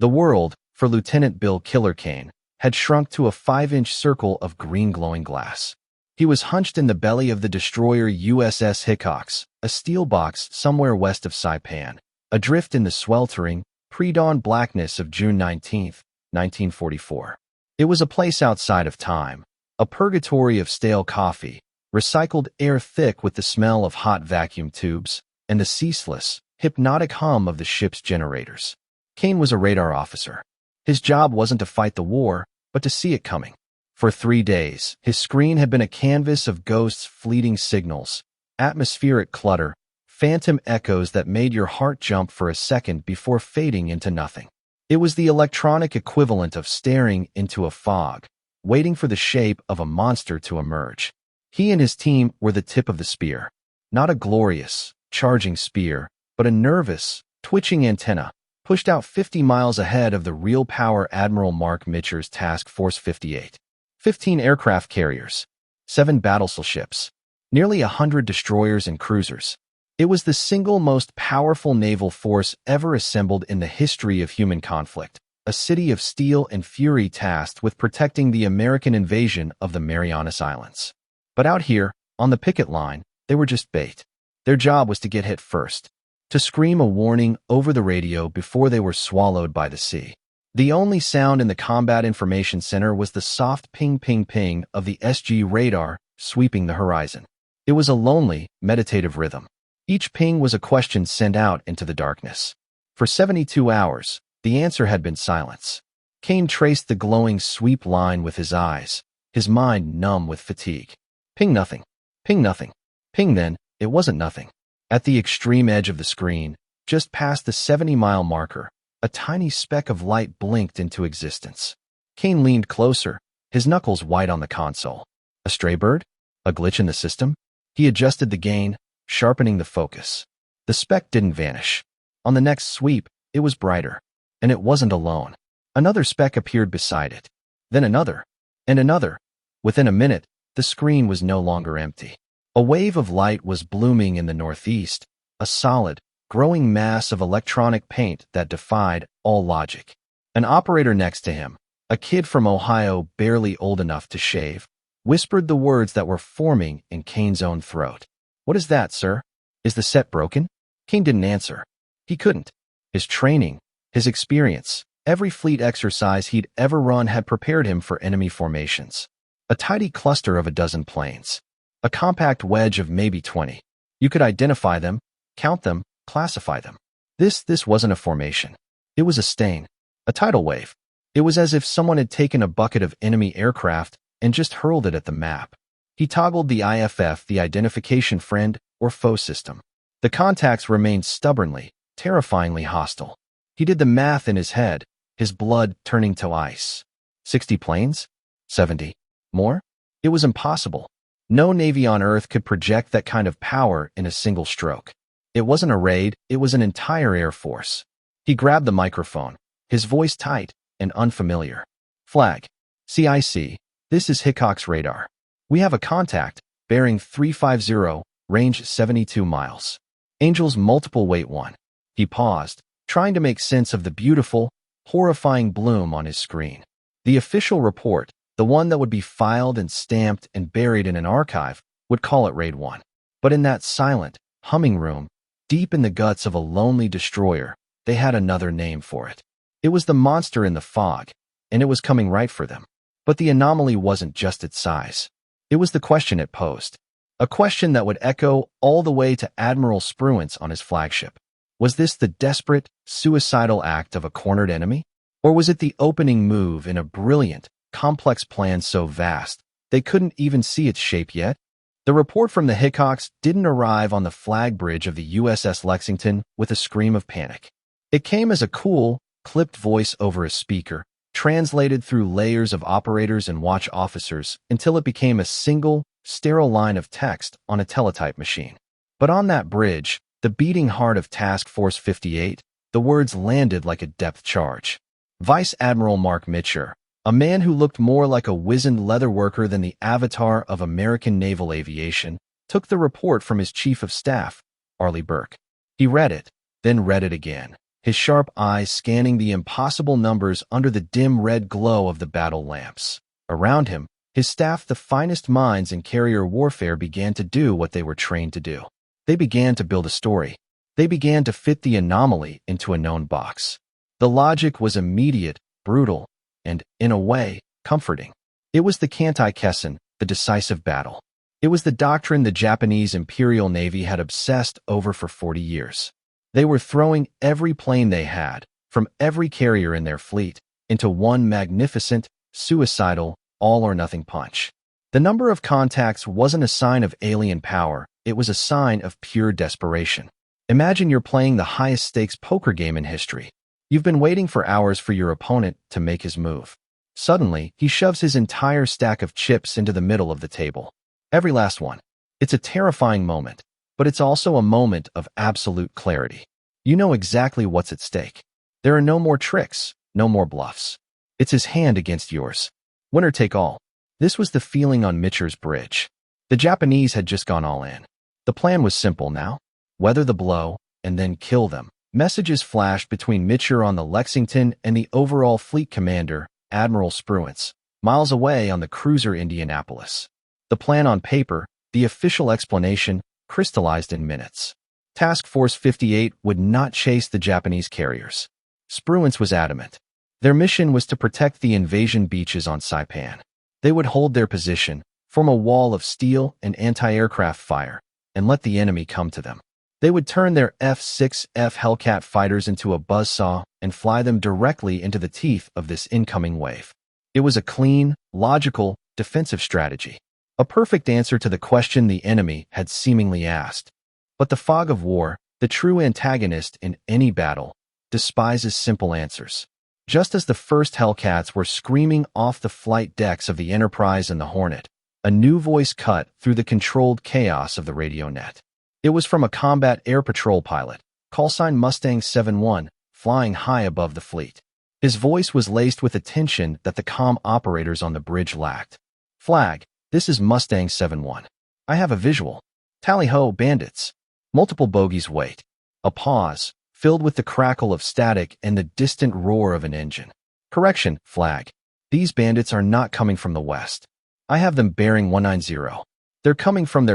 The world, for Lieutenant Bill Killer Kane, had shrunk to a 5-inch circle of green glowing glass. He was hunched in the belly of the destroyer USS Hickox, a steel box somewhere west of Saipan, adrift in the sweltering, pre-dawn blackness of June 19, 1944. It was a place outside of time, a purgatory of stale coffee, recycled air thick with the smell of hot vacuum tubes, and the ceaseless, hypnotic hum of the ship's generators. Kane was a radar officer. His job wasn't to fight the war, but to see it coming. For 3 days, his screen had been a canvas of ghosts' fleeting signals, atmospheric clutter, phantom echoes that made your heart jump for a second before fading into nothing. It was the electronic equivalent of staring into a fog, waiting for the shape of a monster to emerge. He and his team were the tip of the spear. Not a glorious, charging spear, but a nervous, twitching antenna, pushed out 50 miles ahead of the real power Admiral Marc Mitscher's Task Force 58. 15 aircraft carriers, 7 battleships, nearly 100 destroyers and cruisers. It was the single most powerful naval force ever assembled in the history of human conflict, a city of steel and fury tasked with protecting the American invasion of the Marianas Islands. But out here, on the picket line, they were just bait. Their job was to get hit first, to scream a warning over the radio before they were swallowed by the sea. The only sound in the Combat Information Center was the soft ping-ping-ping of the SG radar sweeping the horizon. It was a lonely, meditative rhythm. Each ping was a question sent out into the darkness. For 72 hours, the answer had been silence. Kane traced the glowing sweep line with his eyes, his mind numb with fatigue. Ping nothing. Ping nothing. Ping then, it wasn't nothing. At the extreme edge of the screen, just past the 70-mile marker, a tiny speck of light blinked into existence. Kane leaned closer, his knuckles white on the console. A stray bird? A glitch in the system? He adjusted the gain, sharpening the focus. The speck didn't vanish. On the next sweep, it was brighter. And it wasn't alone. Another speck appeared beside it. Then another. And another. Within a minute, the screen was no longer empty. A wave of light was blooming in the northeast, a solid, growing mass of electronic paint that defied all logic. An operator next to him, a kid from Ohio barely old enough to shave, whispered the words that were forming in Kane's own throat. "What is that, sir? Is the set broken?" Kane didn't answer. He couldn't. His training, his experience, every fleet exercise he'd ever run had prepared him for enemy formations. A tidy cluster of a dozen planes. A compact wedge of maybe 20. You could identify them, count them, classify them. This wasn't a formation. It was a stain, a tidal wave. It was as if someone had taken a bucket of enemy aircraft and just hurled it at the map. He toggled the IFF, the identification friend or foe system. The contacts remained stubbornly, terrifyingly hostile. He did the math in his head, his blood turning to ice. 60 planes? 70. More? It was impossible. No Navy on Earth could project that kind of power in a single stroke. It wasn't a raid, it was an entire air force. He grabbed the microphone, his voice tight and unfamiliar. "Flag. CIC, this is Hickox radar. We have a contact, bearing 350, range 72 miles. Angels multiple weight 1. He paused, trying to make sense of the beautiful, horrifying bloom on his screen. The official report, the one that would be filed and stamped and buried in an archive, would call it Raid 1. But in that silent, humming room, deep in the guts of a lonely destroyer, they had another name for it. It was the monster in the fog, and it was coming right for them. But the anomaly wasn't just its size. It was the question it posed. A question that would echo all the way to Admiral Spruance on his flagship. Was this the desperate, suicidal act of a cornered enemy? Or was it the opening move in a brilliant, complex plan so vast they couldn't even see its shape yet? The report from the Hickox didn't arrive on the flag bridge of the USS Lexington with a scream of panic. It came as a cool, clipped voice over a speaker, translated through layers of operators and watch officers until it became a single, sterile line of text on a teletype machine. But on that bridge, the beating heart of Task Force 58, the words landed like a depth charge. Vice Admiral Marc Mitscher, a man who looked more like a wizened leatherworker than the avatar of American naval aviation, took the report from his chief of staff, Arleigh Burke. He read it, then read it again, his sharp eyes scanning the impossible numbers under the dim red glow of the battle lamps. Around him, his staff, the finest minds in carrier warfare, began to do what they were trained to do. They began to build a story. They began to fit the anomaly into a known box. The logic was immediate, brutal, and, in a way, comforting. It was the Kantai-Kessen, the decisive battle. It was the doctrine the Japanese Imperial Navy had obsessed over for 40 years. They were throwing every plane they had, from every carrier in their fleet, into one magnificent, suicidal, all-or-nothing punch. The number of contacts wasn't a sign of alien power, it was a sign of pure desperation. Imagine you're playing the highest-stakes poker game in history. You've been waiting for hours for your opponent to make his move. Suddenly, he shoves his entire stack of chips into the middle of the table. Every last one. It's a terrifying moment, but it's also a moment of absolute clarity. You know exactly what's at stake. There are no more tricks, no more bluffs. It's his hand against yours. Winner take all. This was the feeling on Mitscher's bridge. The Japanese had just gone all in. The plan was simple now. Weather the blow, and then kill them. Messages flashed between Mitscher on the Lexington and the overall fleet commander, Admiral Spruance, miles away on the cruiser Indianapolis. The plan on paper, the official explanation, crystallized in minutes. Task Force 58 would not chase the Japanese carriers. Spruance was adamant. Their mission was to protect the invasion beaches on Saipan. They would hold their position, form a wall of steel and anti-aircraft fire, and let the enemy come to them. They would turn their F-6F Hellcat fighters into a buzzsaw and fly them directly into the teeth of this incoming wave. It was a clean, logical, defensive strategy. A perfect answer to the question the enemy had seemingly asked. But the fog of war, the true antagonist in any battle, despises simple answers. Just as the first Hellcats were screaming off the flight decks of the Enterprise and the Hornet, a new voice cut through the controlled chaos of the radio net. It was from a combat air patrol pilot, callsign Mustang 71, flying high above the fleet. His voice was laced with a tension that the comm operators on the bridge lacked. "Flag, this is Mustang 71. I have a visual. Tally-ho, bandits." Multiple bogies wait. A pause, filled with the crackle of static and the distant roar of an engine. "Correction, Flag. These bandits are not coming from the west. I have them bearing 190. They're coming from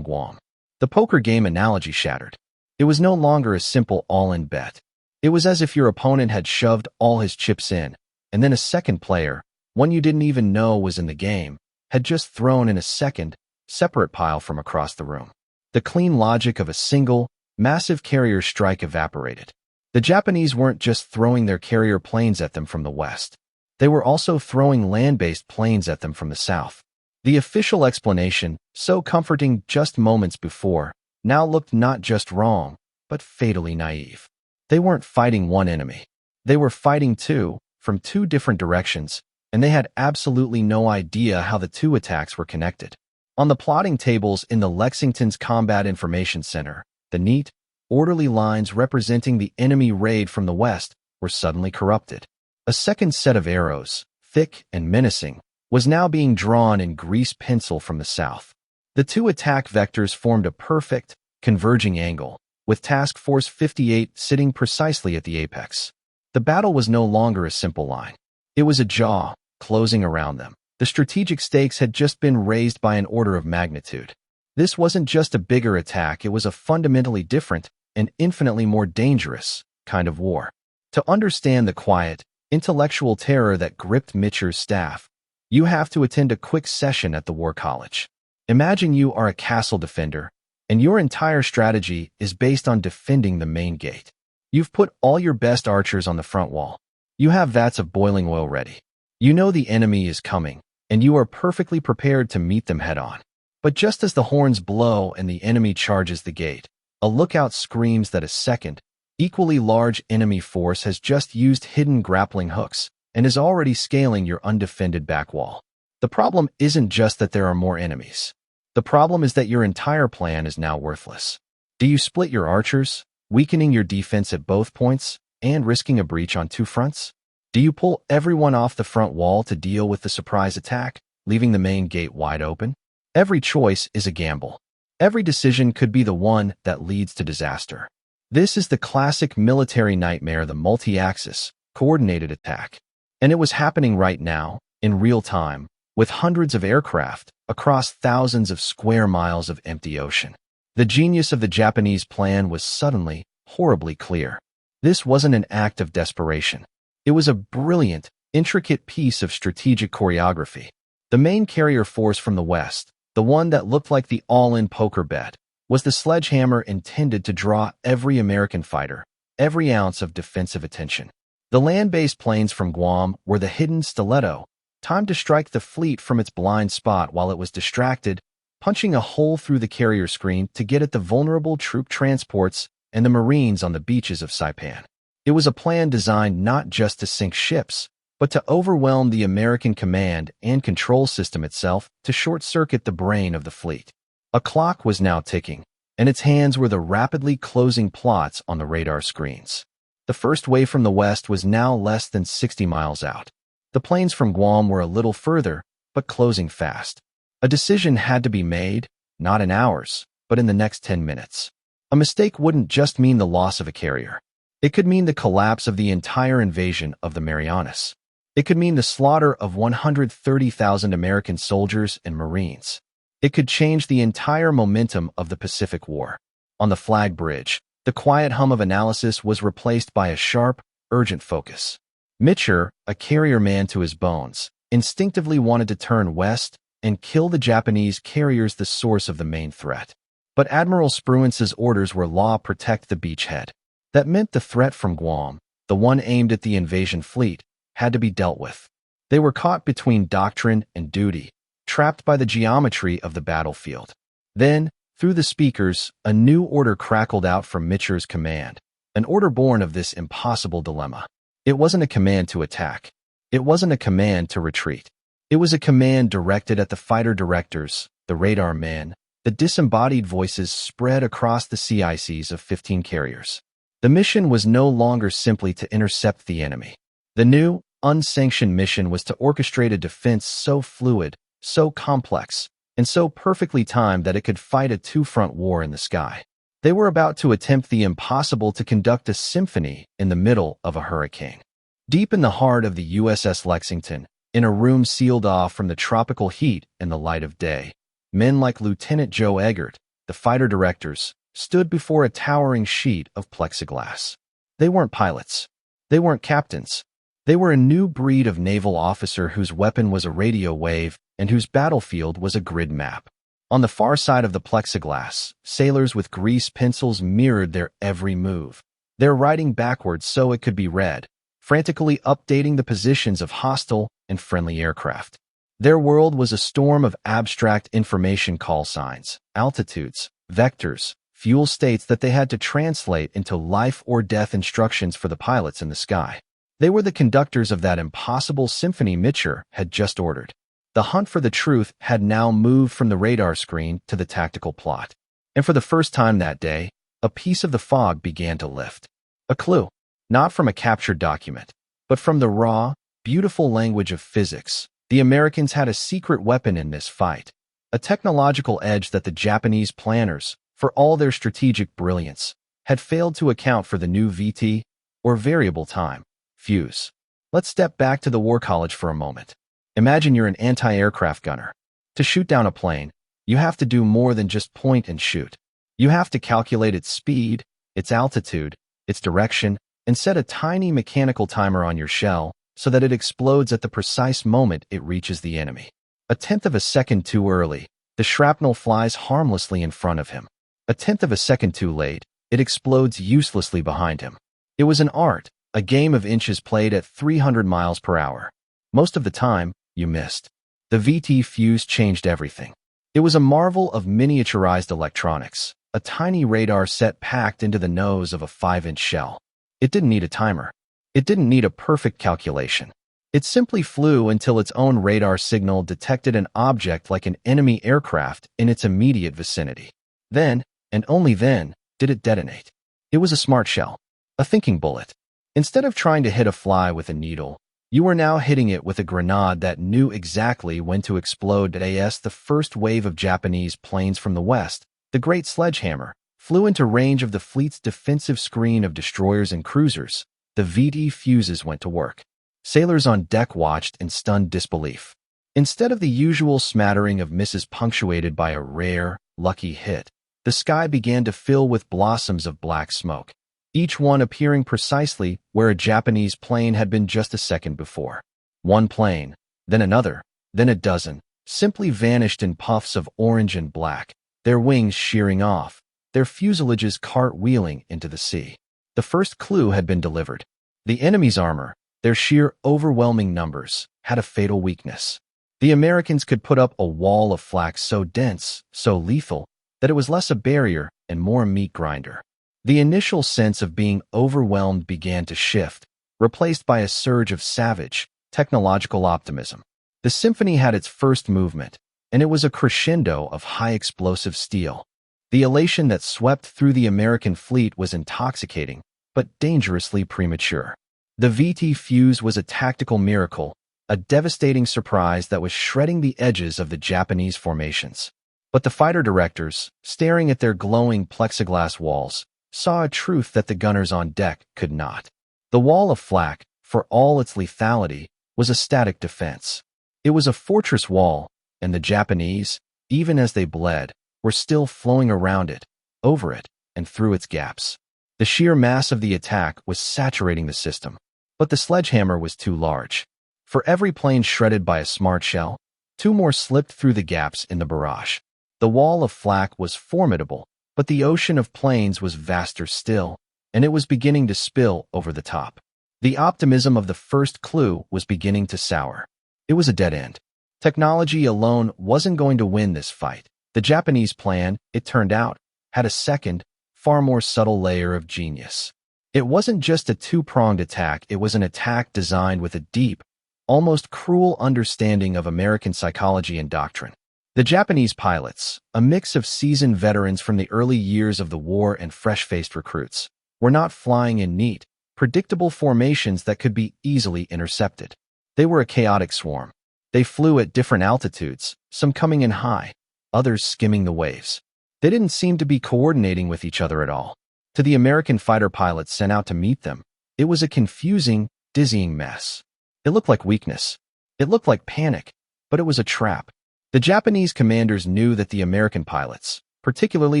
Guam." The poker game analogy shattered. It was no longer a simple all-in bet. It was as if your opponent had shoved all his chips in, and then a second player, one you didn't even know was in the game, had just thrown in a second, separate pile from across the room. The clean logic of a single, massive carrier strike evaporated. The Japanese weren't just throwing their carrier planes at them from the west. They were also throwing land-based planes at them from the south. The official explanation, so comforting just moments before, now looked not just wrong, but fatally naive. They weren't fighting one enemy. They were fighting two, from two different directions, and they had absolutely no idea how the two attacks were connected. On the plotting tables in the Lexington's Combat Information Center, the neat, orderly lines representing the enemy raid from the west were suddenly corrupted. A second set of arrows, thick and menacing, was now being drawn in grease pencil from the south. The two attack vectors formed a perfect, converging angle, with Task Force 58 sitting precisely at the apex. The battle was no longer a simple line. It was a jaw, closing around them. The strategic stakes had just been raised by an order of magnitude. This wasn't just a bigger attack, it was a fundamentally different, and infinitely more dangerous, kind of war. To understand the quiet, intellectual terror that gripped Mitscher's staff, you have to attend a quick session at the War College. Imagine you are a castle defender, and your entire strategy is based on defending the main gate. You've put all your best archers on the front wall. You have vats of boiling oil ready. You know the enemy is coming, and you are perfectly prepared to meet them head-on. But just as the horns blow and the enemy charges the gate, a lookout screams that a second, equally large enemy force has just used hidden grappling hooks and is already scaling your undefended back wall. The problem isn't just that there are more enemies. The problem is that your entire plan is now worthless. Do you split your archers, weakening your defense at both points, and risking a breach on two fronts? Do you pull everyone off the front wall to deal with the surprise attack, leaving the main gate wide open? Every choice is a gamble. Every decision could be the one that leads to disaster. This is the classic military nightmare, the multi-axis, coordinated attack. And it was happening right now, in real time, with hundreds of aircraft, across thousands of square miles of empty ocean. The genius of the Japanese plan was suddenly, horribly clear. This wasn't an act of desperation. It was a brilliant, intricate piece of strategic choreography. The main carrier force from the west, the one that looked like the all-in poker bet, was the sledgehammer intended to draw every American fighter, every ounce of defensive attention. The land-based planes from Guam were the hidden stiletto, timed to strike the fleet from its blind spot while it was distracted, punching a hole through the carrier screen to get at the vulnerable troop transports and the Marines on the beaches of Saipan. It was a plan designed not just to sink ships, but to overwhelm the American command and control system itself, to short-circuit the brain of the fleet. A clock was now ticking, and its hands were the rapidly closing plots on the radar screens. The first wave from the west was now less than 60 miles out. The planes from Guam were a little further, but closing fast. A decision had to be made, not in hours, but in the next 10 minutes. A mistake wouldn't just mean the loss of a carrier. It could mean the collapse of the entire invasion of the Marianas. It could mean the slaughter of 130,000 American soldiers and Marines. It could change the entire momentum of the Pacific War. On the flag bridge, the quiet hum of analysis was replaced by a sharp, urgent focus. Mitscher, a carrier man to his bones, instinctively wanted to turn west and kill the Japanese carriers, the source of the main threat. But Admiral Spruance's orders were law protect the beachhead. That meant the threat from Guam, the one aimed at the invasion fleet, had to be dealt with. They were caught between doctrine and duty, trapped by the geometry of the battlefield. Then, through the speakers, a new order crackled out from Mitscher's command, an order born of this impossible dilemma. It wasn't a command to attack. It wasn't a command to retreat. It was a command directed at the fighter directors, the radar men, the disembodied voices spread across the CICs of 15 carriers. The mission was no longer simply to intercept the enemy. The new, unsanctioned mission was to orchestrate a defense so fluid, so complex, and so perfectly timed that it could fight a two-front war in the sky. They were about to attempt the impossible, to conduct a symphony in the middle of a hurricane. Deep in the heart of the USS Lexington, in a room sealed off from the tropical heat and the light of day, men like Lieutenant Joe Eggert, the fighter directors, stood before a towering sheet of plexiglass. They weren't pilots. They weren't captains. They were a new breed of naval officer whose weapon was a radio wave and whose battlefield was a grid map. On the far side of the plexiglass, sailors with grease pencils mirrored their every move. Their writing backwards so it could be read, frantically updating the positions of hostile and friendly aircraft. Their world was a storm of abstract information, call signs, altitudes, vectors, fuel states that they had to translate into life or death instructions for the pilots in the sky. They were the conductors of that impossible symphony Mitscher had just ordered. The hunt for the truth had now moved from the radar screen to the tactical plot. And for the first time that day, a piece of the fog began to lift. A clue, not from a captured document, but from the raw, beautiful language of physics. The Americans had a secret weapon in this fight, a technological edge that the Japanese planners, for all their strategic brilliance, had failed to account for. The new VT, or variable time, fuse. Let's step back to the War College for a moment. Imagine you're an anti-aircraft gunner. To shoot down a plane, you have to do more than just point and shoot. You have to calculate its speed, its altitude, its direction, and set a tiny mechanical timer on your shell so that it explodes at the precise moment it reaches the enemy. A tenth of a second too early, the shrapnel flies harmlessly in front of him. A tenth of a second too late, it explodes uselessly behind him. It was an art, a game of inches played at 300 miles per hour. Most of the time, you missed. The VT fuse changed everything. It was a marvel of miniaturized electronics, a tiny radar set packed into the nose of a 5-inch shell. It didn't need a timer. It didn't need a perfect calculation. It simply flew until its own radar signal detected an object like an enemy aircraft in its immediate vicinity. Then, and only then, did it detonate. It was a smart shell, a thinking bullet. Instead of trying to hit a fly with a needle, you were now hitting it with a grenade that knew exactly when to explode. The first wave of Japanese planes from the west, the Great Sledgehammer, flew into range of the fleet's defensive screen of destroyers and cruisers. The VT fuses went to work. Sailors on deck watched in stunned disbelief. Instead of the usual smattering of misses punctuated by a rare, lucky hit, the sky began to fill with blossoms of black smoke, each one appearing precisely where a Japanese plane had been just a second before. One plane, then another, then a dozen, simply vanished in puffs of orange and black, their wings shearing off, their fuselages cartwheeling into the sea. The first clue had been delivered. The enemy's armor, their sheer overwhelming numbers, had a fatal weakness. The Americans could put up a wall of flak so dense, so lethal, that it was less a barrier and more a meat grinder. The initial sense of being overwhelmed began to shift, replaced by a surge of savage, technological optimism. The symphony had its first movement, and it was a crescendo of high-explosive steel. The elation that swept through the American fleet was intoxicating, but dangerously premature. The VT fuse was a tactical miracle, a devastating surprise that was shredding the edges of the Japanese formations. But the fighter directors, staring at their glowing plexiglass walls, saw a truth that the gunners on deck could not. The wall of flak, for all its lethality, was a static defense. It was a fortress wall, and the Japanese, even as they bled, were still flowing around it, over it, and through its gaps. The sheer mass of the attack was saturating the system, but the sledgehammer was too large. For every plane shredded by a smart shell, two more slipped through the gaps in the barrage. The wall of flak was formidable, but the ocean of planes was vaster still, and it was beginning to spill over the top. The optimism of the first clue was beginning to sour. It was a dead end. Technology alone wasn't going to win this fight. The Japanese plan, it turned out, had a second, far more subtle layer of genius. It wasn't just a two-pronged attack, it was an attack designed with a deep, almost cruel understanding of American psychology and doctrine. The Japanese pilots, a mix of seasoned veterans from the early years of the war and fresh-faced recruits, were not flying in neat, predictable formations that could be easily intercepted. They were a chaotic swarm. They flew at different altitudes, some coming in high, others skimming the waves. They didn't seem to be coordinating with each other at all. To the American fighter pilots sent out to meet them, it was a confusing, dizzying mess. It looked like weakness. It looked like panic, but it was a trap. The Japanese commanders knew that the American pilots, particularly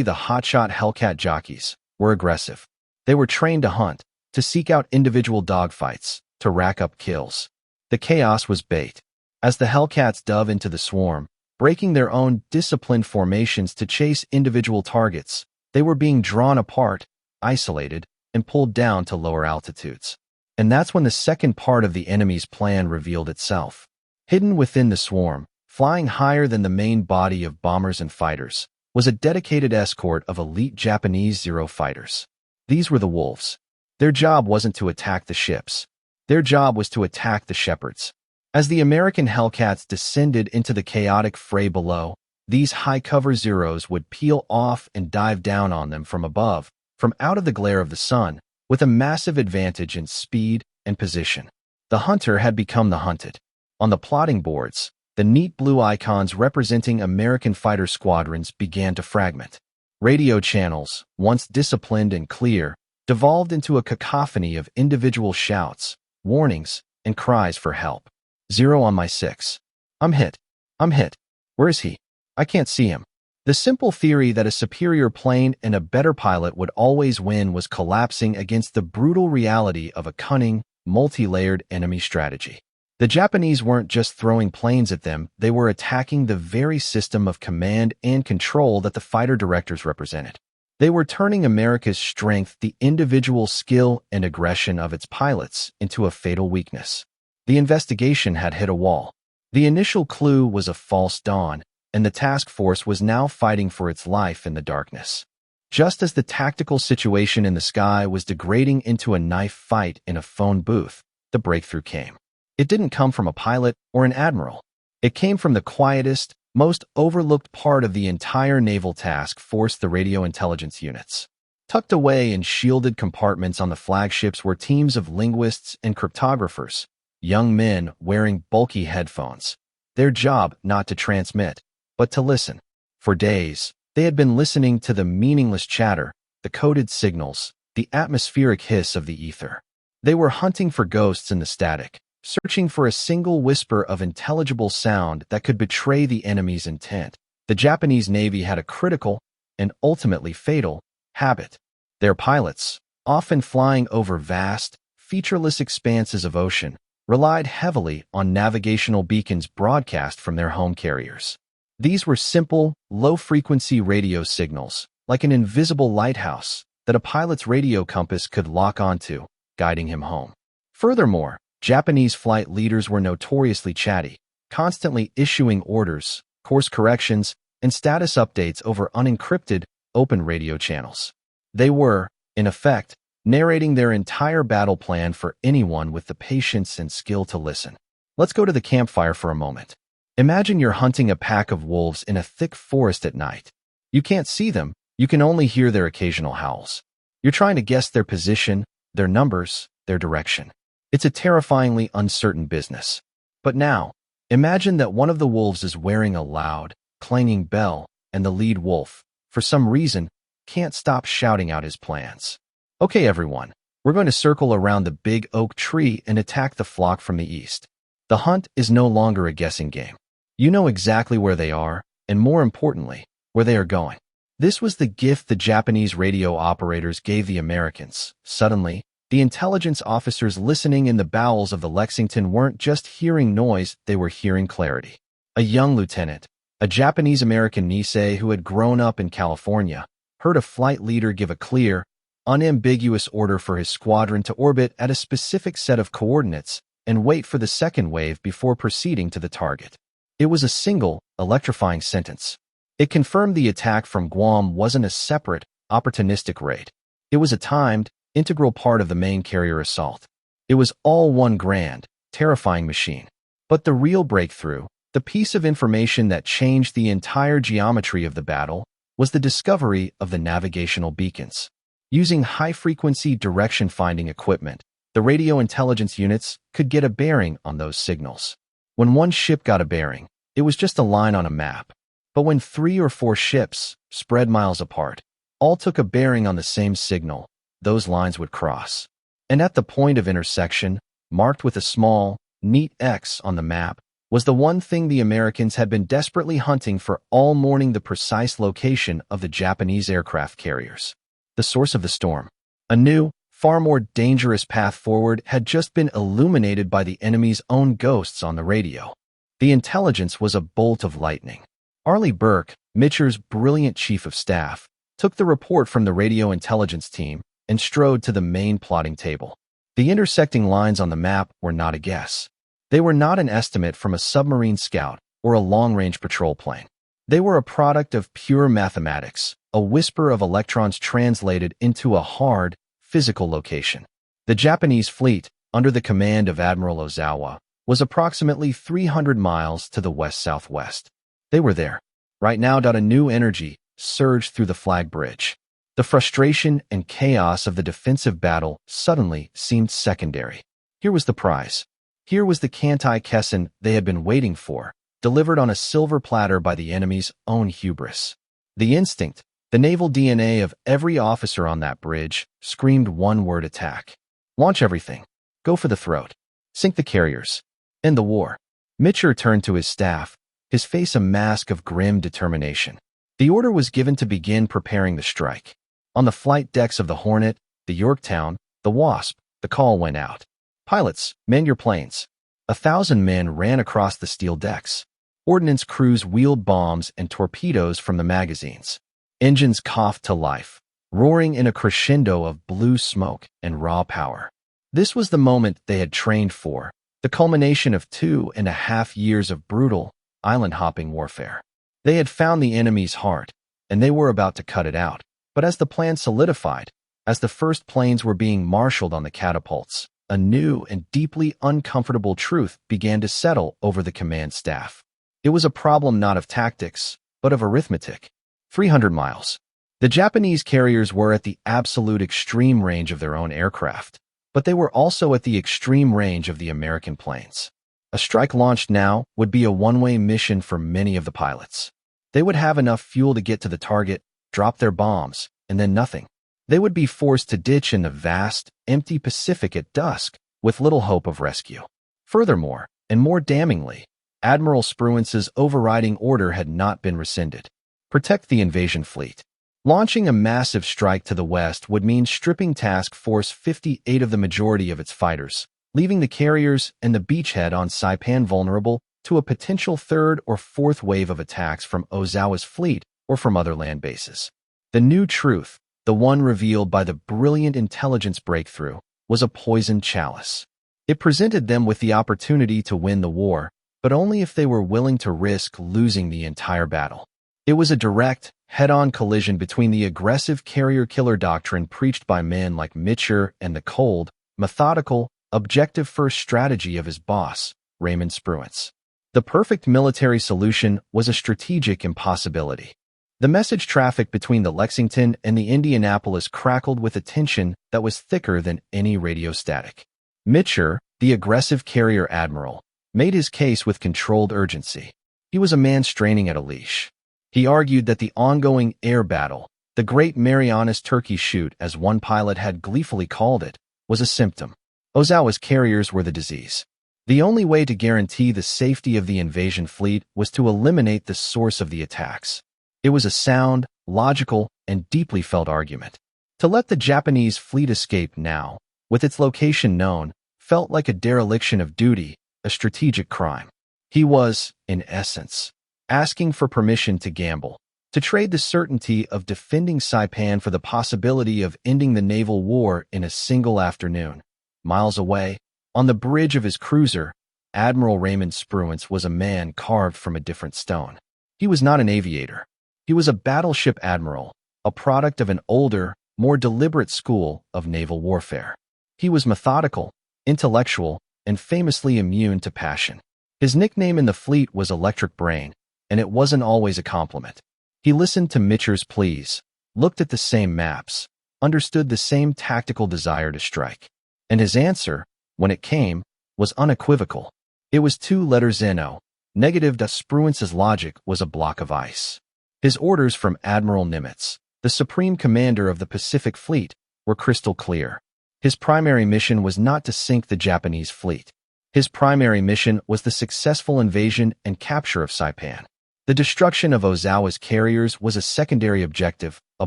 the hotshot Hellcat jockeys, were aggressive. They were trained to hunt, to seek out individual dogfights, to rack up kills. The chaos was bait. As the Hellcats dove into the swarm, breaking their own disciplined formations to chase individual targets, they were being drawn apart, isolated, and pulled down to lower altitudes. And that's when the second part of the enemy's plan revealed itself. Hidden within the swarm, flying higher than the main body of bombers and fighters, was a dedicated escort of elite Japanese Zero fighters. These were the Wolves. Their job wasn't to attack the ships. Their job was to attack the shepherds. As the American Hellcats descended into the chaotic fray below, these high-cover Zeros would peel off and dive down on them from above, from out of the glare of the sun, with a massive advantage in speed and position. The hunter had become the hunted. On the plotting boards, the neat blue icons representing American fighter squadrons began to fragment. Radio channels, once disciplined and clear, devolved into a cacophony of individual shouts, warnings, and cries for help. 0 on my 6. I'm hit. I'm hit. Where is he? I can't see him. The simple theory that a superior plane and a better pilot would always win was collapsing against the brutal reality of a cunning, multi-layered enemy strategy. The Japanese weren't just throwing planes at them, they were attacking the very system of command and control that the fighter directors represented. They were turning America's strength, the individual skill and aggression of its pilots, into a fatal weakness. The investigation had hit a wall. The initial clue was a false dawn, and the task force was now fighting for its life in the darkness. Just as the tactical situation in the sky was degrading into a knife fight in a phone booth, the breakthrough came. It didn't come from a pilot or an admiral. It came from the quietest, most overlooked part of the entire naval task force, the radio intelligence units. Tucked away in shielded compartments on the flagships were teams of linguists and cryptographers, young men wearing bulky headphones. Their job not to transmit, but to listen. For days, They had been listening to the meaningless chatter, the coded signals, the atmospheric hiss of the ether. They were hunting for ghosts in the static, searching for a single whisper of intelligible sound that could betray the enemy's intent. The Japanese Navy had a critical, and ultimately fatal, habit. Their pilots, often flying over vast, featureless expanses of ocean, relied heavily on navigational beacons broadcast from their home carriers. These were simple, low-frequency radio signals, like an invisible lighthouse, that a pilot's radio compass could lock onto, guiding him home. Furthermore, Japanese flight leaders were notoriously chatty, constantly issuing orders, course corrections, and status updates over unencrypted, open radio channels. They were, in effect, narrating their entire battle plan for anyone with the patience and skill to listen. Let's go to the campfire for a moment. Imagine you're hunting a pack of wolves in a thick forest at night. You can't see them, you can only hear their occasional howls. You're trying to guess their position, their numbers, their direction. It's a terrifyingly uncertain business. But now, imagine that one of the wolves is wearing a loud, clanging bell, and the lead wolf, for some reason, can't stop shouting out his plans. Okay, everyone, we're going to circle around the big oak tree and attack the flock from the east. The hunt is no longer a guessing game. You know exactly where they are, and more importantly, where they are going. This was the gift the Japanese radio operators gave the Americans. Suddenly, the intelligence officers listening in the bowels of the Lexington weren't just hearing noise, they were hearing clarity. A young lieutenant, a Japanese-American Nisei who had grown up in California, heard a flight leader give a clear, unambiguous order for his squadron to orbit at a specific set of coordinates and wait for the second wave before proceeding to the target. It was a single, electrifying sentence. It confirmed the attack from Guam wasn't a separate, opportunistic raid. It was a timed, integral part of the main carrier assault. It was all one grand, terrifying machine. But the real breakthrough, the piece of information that changed the entire geometry of the battle, was the discovery of the navigational beacons. Using high-frequency direction-finding equipment, the radio intelligence units could get a bearing on those signals. When one ship got a bearing, it was just a line on a map. But when 3 or 4 ships, spread miles apart, all took a bearing on the same signal, those lines would cross. And at the point of intersection, marked with a small, neat X on the map, was the one thing the Americans had been desperately hunting for all morning: the precise location of the Japanese aircraft carriers. The source of the storm. A new, far more dangerous path forward had just been illuminated by the enemy's own ghosts on the radio. The intelligence was a bolt of lightning. Arleigh Burke, Mitscher's brilliant chief of staff, took the report from the radio intelligence team and strode to the main plotting table. The intersecting lines on the map were not a guess. They were not an estimate from a submarine scout or a long-range patrol plane. They were a product of pure mathematics, a whisper of electrons translated into a hard, physical location. The Japanese fleet, under the command of Admiral Ozawa, was approximately 300 miles to the west-southwest. They were there. Right now. A new energy surged through the flag bridge. The frustration and chaos of the defensive battle suddenly seemed secondary. Here was the prize. Here was the Kantai-Kessen they had been waiting for, delivered on a silver platter by the enemy's own hubris. The instinct, the naval DNA of every officer on that bridge, screamed one word: attack. Launch everything. Go for the throat. Sink the carriers. End the war. Mitscher turned to his staff, his face a mask of grim determination. The order was given to begin preparing the strike. On the flight decks of the Hornet, the Yorktown, the Wasp, the call went out. Pilots, man your planes. 1,000 men ran across the steel decks. Ordnance crews wheeled bombs and torpedoes from the magazines. Engines coughed to life, roaring in a crescendo of blue smoke and raw power. This was the moment they had trained for, the culmination of 2.5 years of brutal, island-hopping warfare. They had found the enemy's heart, and they were about to cut it out. But as the plan solidified, as the first planes were being marshaled on the catapults, a new and deeply uncomfortable truth began to settle over the command staff. It was a problem not of tactics, but of arithmetic. 300 miles. The Japanese carriers were at the absolute extreme range of their own aircraft, but they were also at the extreme range of the American planes. A strike launched now would be a one-way mission for many of the pilots. They would have enough fuel to get to the target, drop their bombs, and then nothing. They would be forced to ditch in the vast, empty Pacific at dusk, with little hope of rescue. Furthermore, and more damningly, Admiral Spruance's overriding order had not been rescinded. Protect the invasion fleet. Launching a massive strike to the west would mean stripping Task Force 58 of the majority of its fighters, leaving the carriers and the beachhead on Saipan vulnerable to a potential third or fourth wave of attacks from Ozawa's fleet or from other land bases. The new truth, the one revealed by the brilliant intelligence breakthrough, was a poisoned chalice. It presented them with the opportunity to win the war, but only if they were willing to risk losing the entire battle. It was a direct, head-on collision between the aggressive carrier-killer doctrine preached by men like Mitscher and the cold, methodical, objective-first strategy of his boss, Raymond Spruance. The perfect military solution was a strategic impossibility. The message traffic between the Lexington and the Indianapolis crackled with a tension that was thicker than any radio static. Mitscher, the aggressive carrier admiral, made his case with controlled urgency. He was a man straining at a leash. He argued that the ongoing air battle, the Great Marianas Turkey Shoot as one pilot had gleefully called it, was a symptom. Ozawa's carriers were the disease. The only way to guarantee the safety of the invasion fleet was to eliminate the source of the attacks. It was a sound, logical, and deeply felt argument. To let the Japanese fleet escape now, with its location known, felt like a dereliction of duty, a strategic crime. He was, in essence, asking for permission to gamble, to trade the certainty of defending Saipan for the possibility of ending the naval war in a single afternoon. Miles away, on the bridge of his cruiser, Admiral Raymond Spruance was a man carved from a different stone. He was not an aviator. He was a battleship admiral, a product of an older, more deliberate school of naval warfare. He was methodical, intellectual, and famously immune to passion. His nickname in the fleet was Electric Brain, and it wasn't always a compliment. He listened to Mitscher's pleas, looked at the same maps, understood the same tactical desire to strike. And his answer, when it came, was unequivocal. It was 2 letters NO, negative. Spruance's logic was a block of ice. His orders from Admiral Nimitz, the supreme commander of the Pacific Fleet, were crystal clear. His primary mission was not to sink the Japanese fleet. His primary mission was the successful invasion and capture of Saipan. The destruction of Ozawa's carriers was a secondary objective, a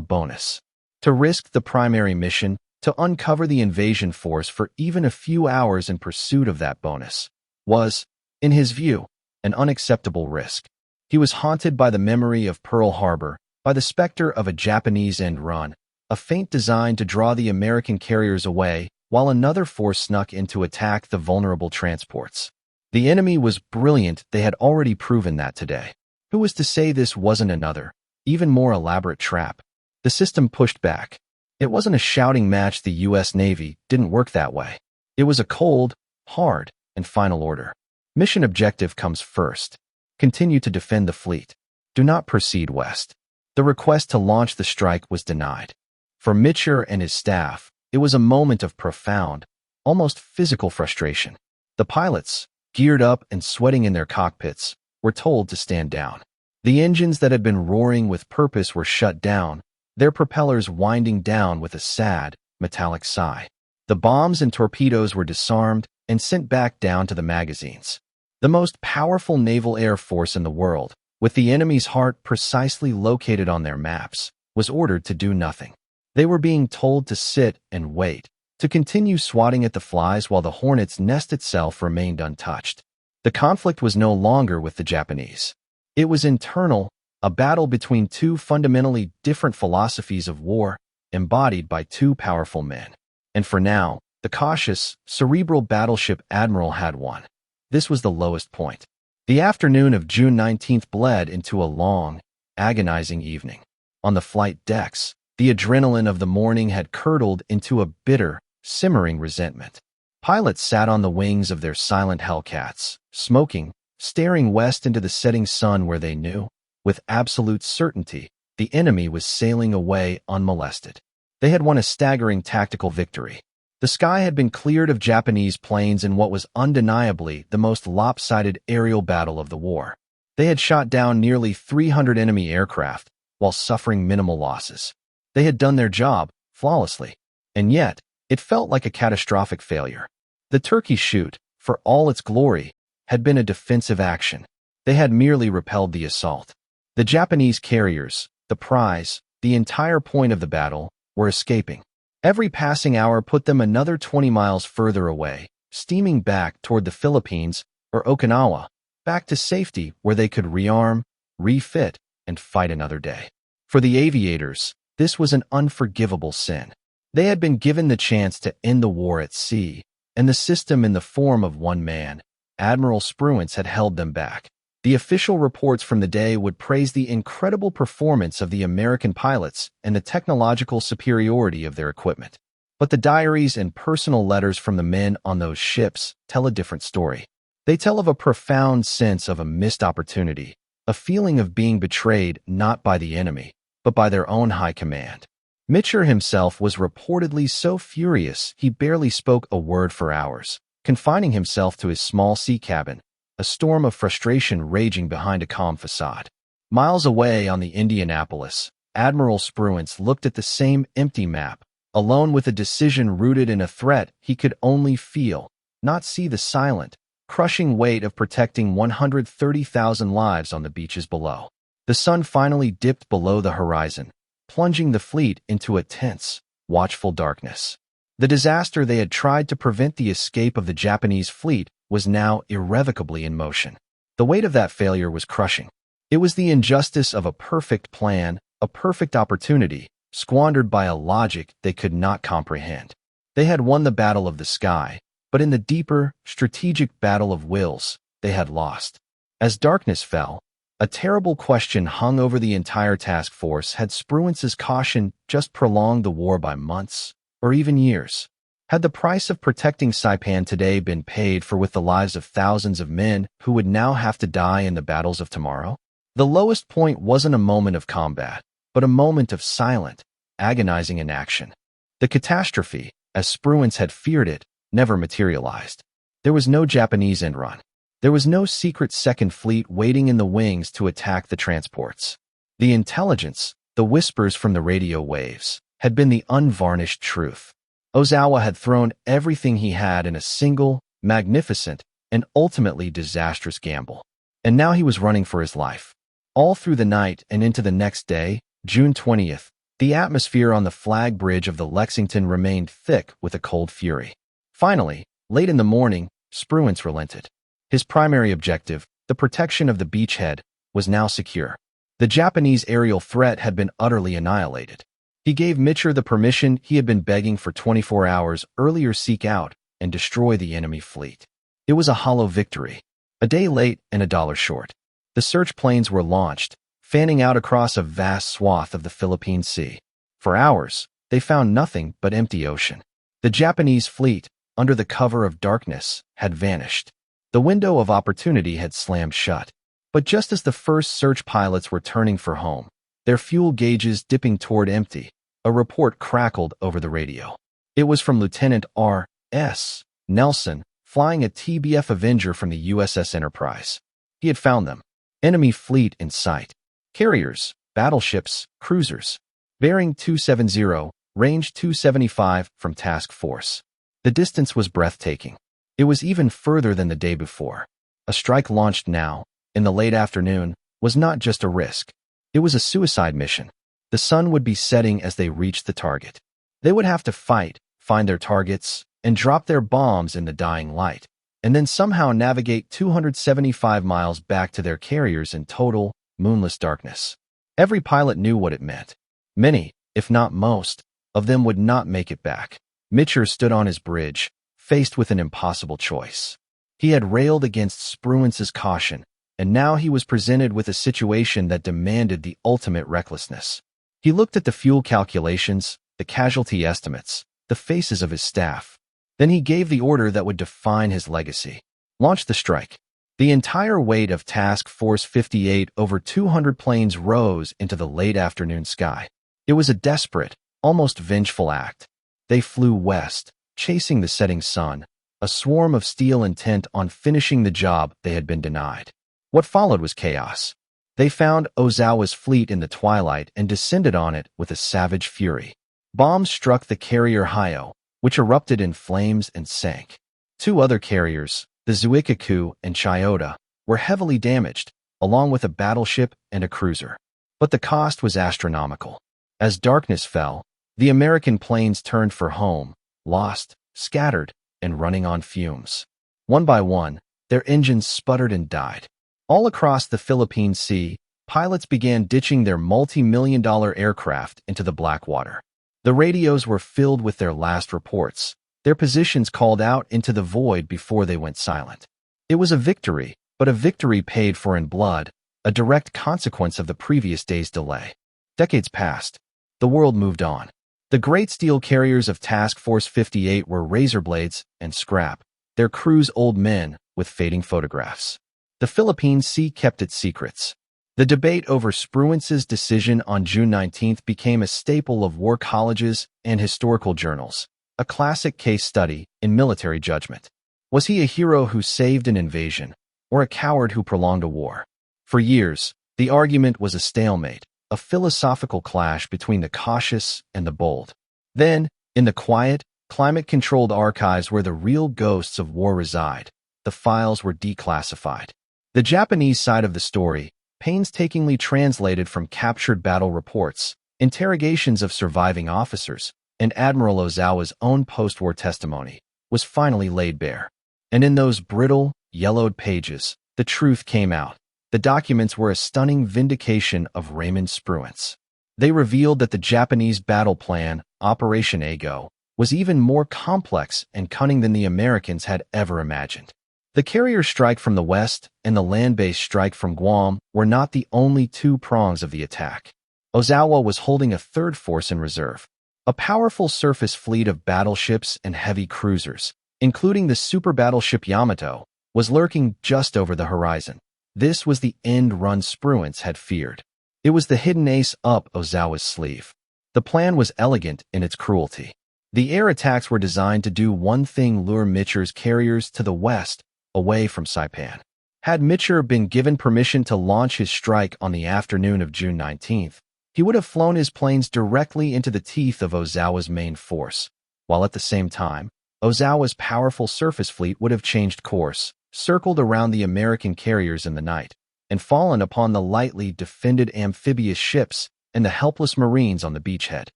bonus. To risk the primary mission, to uncover the invasion force for even a few hours in pursuit of that bonus, was, in his view, an unacceptable risk. He was haunted by the memory of Pearl Harbor, by the specter of a Japanese end run, a feint designed to draw the American carriers away, while another force snuck in to attack the vulnerable transports. The enemy was brilliant. They had already proven that today. Who was to say this wasn't another, even more elaborate trap? The system pushed back. It wasn't a shouting match. The U.S. Navy didn't work that way. It was a cold, hard, and final order. Mission objective comes first. Continue to defend the fleet. Do not proceed west. The request to launch the strike was denied. For Mitscher and his staff, it was a moment of profound, almost physical frustration. The pilots, geared up and sweating in their cockpits, were told to stand down. The engines that had been roaring with purpose were shut down, their propellers winding down with a sad, metallic sigh. The bombs and torpedoes were disarmed and sent back down to the magazines. The most powerful naval air force in the world, with the enemy's heart precisely located on their maps, was ordered to do nothing. They were being told to sit and wait, to continue swatting at the flies while the hornet's nest itself remained untouched. The conflict was no longer with the Japanese. It was internal, a battle between 2 fundamentally different philosophies of war, embodied by 2 powerful men. And for now, the cautious, cerebral battleship admiral had won. This was the lowest point. The afternoon of June 19th bled into a long, agonizing evening. On the flight decks, the adrenaline of the morning had curdled into a bitter, simmering resentment. Pilots sat on the wings of their silent Hellcats, smoking, staring west into the setting sun where they knew, with absolute certainty, the enemy was sailing away unmolested. They had won a staggering tactical victory. The sky had been cleared of Japanese planes in what was undeniably the most lopsided aerial battle of the war. They had shot down nearly 300 enemy aircraft while suffering minimal losses. They had done their job flawlessly, and yet it felt like a catastrophic failure. The Turkey Shoot, for all its glory, had been a defensive action. They had merely repelled the assault. The Japanese carriers, the prize, the entire point of the battle, were escaping. Every passing hour put them another 20 miles further away, steaming back toward the Philippines or Okinawa, back to safety where they could rearm, refit, and fight another day. For the aviators, this was an unforgivable sin. They had been given the chance to end the war at sea, and the system in the form of one man, Admiral Spruance, had held them back. The official reports from the day would praise the incredible performance of the American pilots and the technological superiority of their equipment. But the diaries and personal letters from the men on those ships tell a different story. They tell of a profound sense of a missed opportunity, a feeling of being betrayed not by the enemy, but by their own high command. Mitscher himself was reportedly so furious he barely spoke a word for hours, confining himself to his small sea cabin, a storm of frustration raging behind a calm facade. Miles away on the Indianapolis, Admiral Spruance looked at the same empty map, alone with a decision rooted in a threat he could only feel, not see, the silent, crushing weight of protecting 130,000 lives on the beaches below. The sun finally dipped below the horizon, plunging the fleet into a tense, watchful darkness. The disaster they had tried to prevent, the escape of the Japanese fleet, was now irrevocably in motion. The weight of that failure was crushing. It was the injustice of a perfect plan, a perfect opportunity, squandered by a logic they could not comprehend. They had won the battle of the sky, but in the deeper, strategic battle of wills, they had lost. As darkness fell, a terrible question hung over the entire task force. Had Spruance's caution just prolonged the war by months, or even years? Had the price of protecting Saipan today been paid for with the lives of thousands of men who would now have to die in the battles of tomorrow? The lowest point wasn't a moment of combat, but a moment of silent, agonizing inaction. The catastrophe, as Spruance had feared it, never materialized. There was no Japanese end run. There was no secret second fleet waiting in the wings to attack the transports. The intelligence, the whispers from the radio waves, had been the unvarnished truth. Ozawa had thrown everything he had in a single, magnificent, and ultimately disastrous gamble. And now he was running for his life. All through the night and into the next day, June 20th, the atmosphere on the flag bridge of the Lexington remained thick with a cold fury. Finally, late in the morning, Spruance relented. His primary objective, the protection of the beachhead, was now secure. The Japanese aerial threat had been utterly annihilated. He gave Mitscher the permission he had been begging for 24 hours earlier: seek out and destroy the enemy fleet. It was a hollow victory, a day late and $1 short. The search planes were launched, fanning out across a vast swath of the Philippine Sea. For hours, they found nothing but empty ocean. The Japanese fleet, under the cover of darkness, had vanished. The window of opportunity had slammed shut. But just as the first search pilots were turning for home, their fuel gauges dipping toward empty, a report crackled over the radio. It was from Lieutenant R.S. Nelson, flying a TBF Avenger from the USS Enterprise. He had found them. Enemy fleet in sight. Carriers, battleships, cruisers. Bearing 270, range 275 from task force. The distance was breathtaking. It was even further than the day before. A strike launched now, in the late afternoon, was not just a risk. It was a suicide mission. The sun would be setting as they reached the target. They would have to fight, find their targets, and drop their bombs in the dying light, and then somehow navigate 275 miles back to their carriers in total, moonless darkness. Every pilot knew what it meant. Many, if not most, of them would not make it back. Mitscher stood on his bridge, faced with an impossible choice. He had railed against Spruance's caution, and now he was presented with a situation that demanded the ultimate recklessness. He looked at the fuel calculations, the casualty estimates, the faces of his staff. Then he gave the order that would define his legacy. Launch the strike. The entire weight of Task Force 58, over 200 planes, rose into the late afternoon sky. It was a desperate, almost vengeful act. They flew west, chasing the setting sun, a swarm of steel intent on finishing the job they had been denied. What followed was chaos. They found Ozawa's fleet in the twilight and descended on it with a savage fury. Bombs struck the carrier Hyo, which erupted in flames and sank. Two other carriers, the Zuikaku and Chiyoda, were heavily damaged, along with a battleship and a cruiser. But the cost was astronomical. As darkness fell, the American planes turned for home, lost, scattered, and running on fumes. One by one, their engines sputtered and died. All across the Philippine Sea, pilots began ditching their multi-million-dollar aircraft into the black water. The radios were filled with their last reports, their positions called out into the void before they went silent. It was a victory, but a victory paid for in blood, a direct consequence of the previous day's delay. Decades passed. The world moved on. The great steel carriers of Task Force 58 were razor blades and scrap, their crews old men with fading photographs. The Philippine Sea kept its secrets. The debate over Spruance's decision on June 19 became a staple of war colleges and historical journals, a classic case study in military judgment. Was he a hero who saved an invasion, or a coward who prolonged a war? For years, the argument was a stalemate, a philosophical clash between the cautious and the bold. Then, in the quiet, climate-controlled archives where the real ghosts of war reside, the files were declassified. The Japanese side of the story, painstakingly translated from captured battle reports, interrogations of surviving officers, and Admiral Ozawa's own post-war testimony, was finally laid bare. And in those brittle, yellowed pages, the truth came out. The documents were a stunning vindication of Raymond Spruance. They revealed that the Japanese battle plan, Operation Ago, was even more complex and cunning than the Americans had ever imagined. The carrier strike from the west and the land-based strike from Guam were not the only two prongs of the attack. Ozawa was holding a third force in reserve, a powerful surface fleet of battleships and heavy cruisers, including the super battleship Yamato, was lurking just over the horizon. This was the end run Spruance had feared. It was the hidden ace up Ozawa's sleeve. The plan was elegant in its cruelty. The air attacks were designed to do one thing: lure Mitscher's carriers to the west, away from Saipan. Had Mitscher been given permission to launch his strike on the afternoon of June 19th, he would have flown his planes directly into the teeth of Ozawa's main force, while at the same time, Ozawa's powerful surface fleet would have changed course, circled around the American carriers in the night, and fallen upon the lightly defended amphibious ships and the helpless Marines on the beachhead.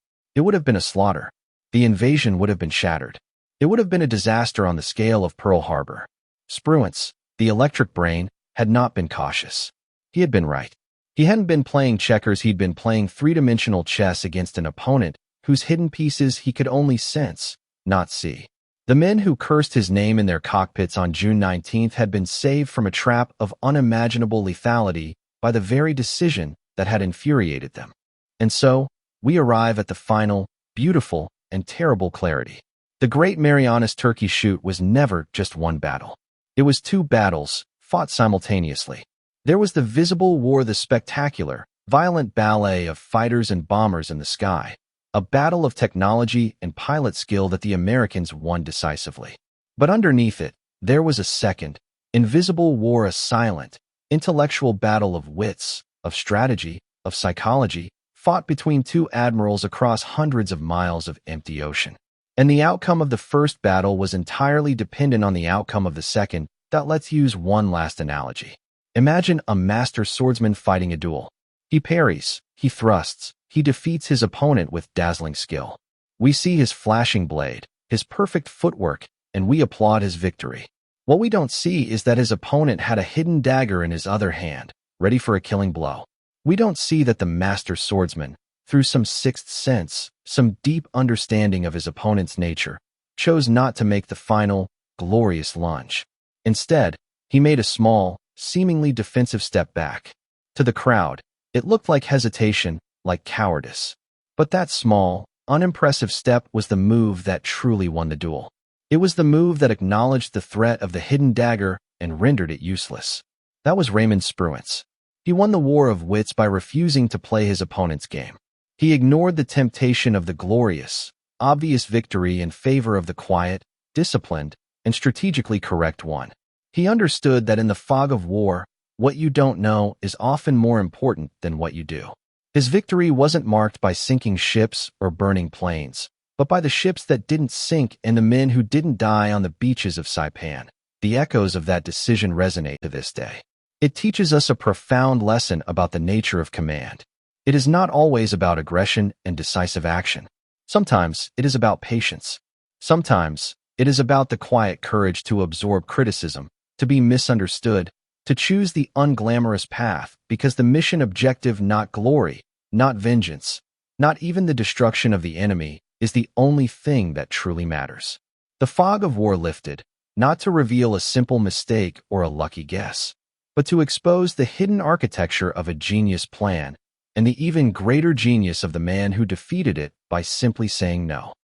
It would have been a slaughter. The invasion would have been shattered. It would have been a disaster on the scale of Pearl Harbor. Spruance, the electric brain, had not been cautious. He had been right. He hadn't been playing checkers, he'd been playing three-dimensional chess against an opponent whose hidden pieces he could only sense, not see. The men who cursed his name in their cockpits on June 19th had been saved from a trap of unimaginable lethality by the very decision that had infuriated them. And so, we arrive at the final, beautiful, and terrible clarity. The Great Marianas Turkey Shoot was never just one battle. It was two battles, fought simultaneously. There was the visible war, the spectacular, violent ballet of fighters and bombers in the sky, a battle of technology and pilot skill that the Americans won decisively. But underneath it, there was a second, invisible war, a silent, intellectual battle of wits, of strategy, of psychology, fought between two admirals across hundreds of miles of empty ocean. And the outcome of the first battle was entirely dependent on the outcome of the second. Let's use one last analogy. Imagine a master swordsman fighting a duel. He parries, he thrusts, he defeats his opponent with dazzling skill. We see his flashing blade, his perfect footwork, and we applaud his victory. What we don't see is that his opponent had a hidden dagger in his other hand, ready for a killing blow. We don't see that the master swordsman, through some sixth sense, some deep understanding of his opponent's nature, chose not to make the final, glorious lunge. Instead, he made a small, seemingly defensive step back. To the crowd, it looked like hesitation, like cowardice. But that small, unimpressive step was the move that truly won the duel. It was the move that acknowledged the threat of the hidden dagger and rendered it useless. That was Raymond Spruance. He won the war of wits by refusing to play his opponent's game. He ignored the temptation of the glorious, obvious victory in favor of the quiet, disciplined, and strategically correct one. He understood that in the fog of war, What you don't know is often more important than what you do. His victory wasn't marked by sinking ships or burning planes, but by the ships that didn't sink and the men who didn't die on the beaches of Saipan. The echoes of that decision resonate to this day. It teaches us a profound lesson about the nature of command. It is not always about aggression and decisive action. Sometimes it is about patience. Sometimes it is about the quiet courage to absorb criticism, to be misunderstood, to choose the unglamorous path because the mission objective, not glory, not vengeance, not even the destruction of the enemy, is the only thing that truly matters. The fog of war lifted, not to reveal a simple mistake or a lucky guess, but to expose the hidden architecture of a genius plan and the even greater genius of the man who defeated it by simply saying no.